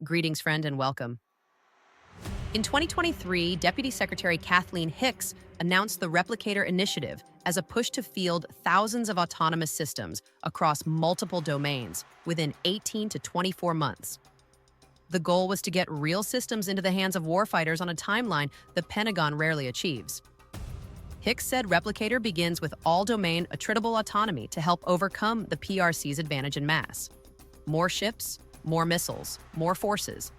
Greetings, friend, and welcome. In 2023, Deputy Secretary Kathleen Hicks announced the Replicator initiative as a push to field thousands of autonomous systems across multiple domains within 18 to 24 months. The goal was to get real systems into the hands of warfighters on a timeline the Pentagon rarely achieves. Hicks said Replicator begins with all-domain attritable autonomy to help overcome the PRC's advantage in mass. More ships, more missiles, more forces.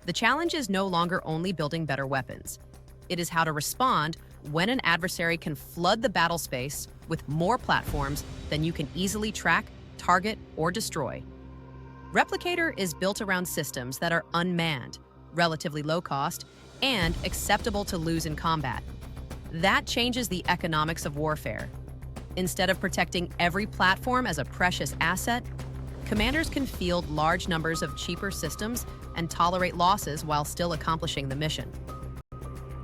The challenge is no longer only building better weapons. It is how to respond when an adversary can flood the battle space with more platforms than you can easily track, target, or destroy. Replicator is built around systems that are unmanned, relatively low cost, and acceptable to lose in combat. That changes the economics of warfare. Instead of protecting every platform as a precious asset, commanders can field large numbers of cheaper systems and tolerate losses while still accomplishing the mission.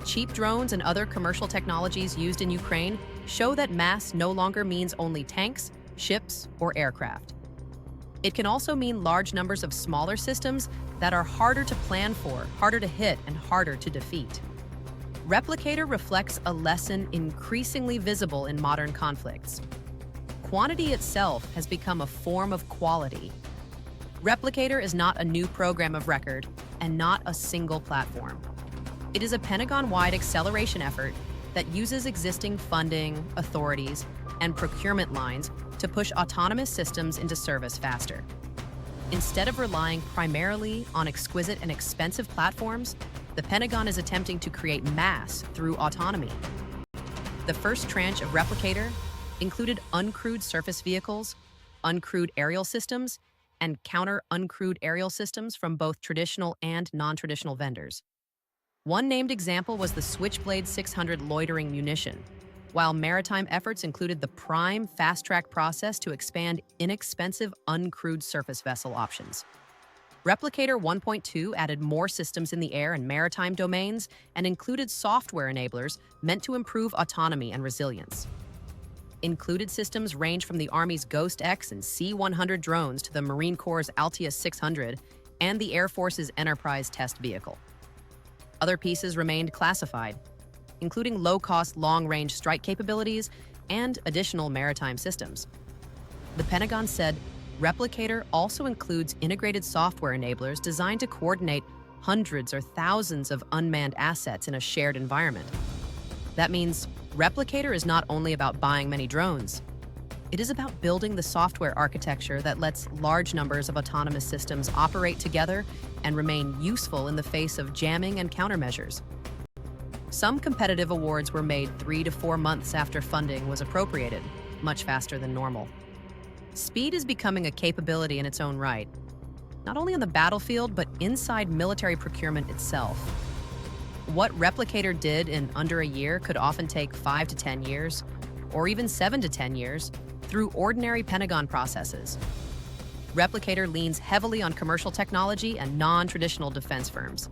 Cheap drones and other commercial technologies used in Ukraine show that mass no longer means only tanks, ships, or aircraft. It can also mean large numbers of smaller systems that are harder to plan for, harder to hit, and harder to defeat. Replicator reflects a lesson increasingly visible in modern conflicts. Quantity itself has become a form of quality. Replicator is not a new program of record and not a single platform. It is a Pentagon-wide acceleration effort that uses existing funding, authorities, and procurement lines to push autonomous systems into service faster. Instead of relying primarily on exquisite and expensive platforms, the Pentagon is attempting to create mass through autonomy. The first tranche of Replicator included uncrewed surface vehicles, uncrewed aerial systems, and counter-uncrewed aerial systems from both traditional and non-traditional vendors. One named example was the Switchblade 600 loitering munition, while maritime efforts included the prime fast-track process to expand inexpensive uncrewed surface vessel options. Replicator 1.2 added more systems in the air and maritime domains and included software enablers meant to improve autonomy and resilience. Included systems range from the Army's Ghost X and C-100 drones to the Marine Corps' Altius 600 and the Air Force's Enterprise test vehicle. Other pieces remained classified, including low-cost, long-range strike capabilities and additional maritime systems. The Pentagon said Replicator also includes integrated software enablers designed to coordinate hundreds or thousands of unmanned assets in a shared environment. That means Replicator is not only about buying many drones. It is about building the software architecture that lets large numbers of autonomous systems operate together and remain useful in the face of jamming and countermeasures. Some competitive awards were made 3 to 4 months after funding was appropriated, much faster than normal. Speed is becoming a capability in its own right, not only on the battlefield, but inside military procurement itself. What Replicator did in under a year could often take 5 to 10 years, or even 7 to 10 years, through ordinary Pentagon processes. Replicator leans heavily on commercial technology and non-traditional defense firms.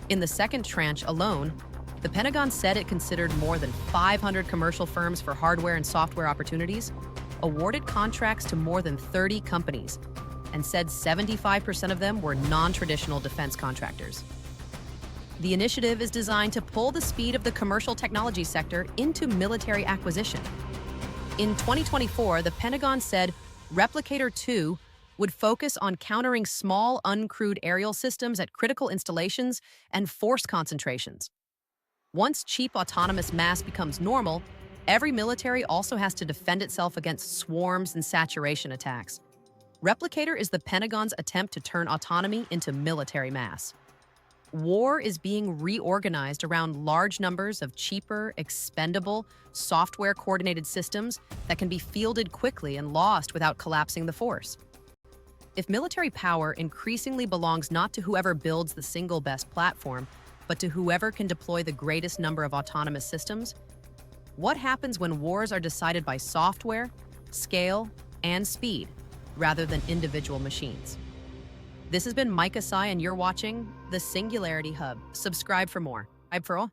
In the second tranche alone, the Pentagon said it considered more than 500 commercial firms for hardware and software opportunities, awarded contracts to more than 30 companies, and said 75% of them were non-traditional defense contractors. The initiative is designed to pull the speed of the commercial technology sector into military acquisition. In 2024, the Pentagon said Replicator 2 would focus on countering small, uncrewed aerial systems at critical installations and force concentrations. Once cheap autonomous mass becomes normal, every military also has to defend itself against swarms and saturation attacks. Replicator is the Pentagon's attempt to turn autonomy into military mass. War is being reorganized around large numbers of cheaper, expendable, software-coordinated systems that can be fielded quickly and lost without collapsing the force. If military power increasingly belongs not to whoever builds the single best platform, but to whoever can deploy the greatest number of autonomous systems, what happens when wars are decided by software, scale, and speed, rather than individual machines? This has been Mike Asai, and you're watching The Singularity Hub. Subscribe for more. I'm Fro.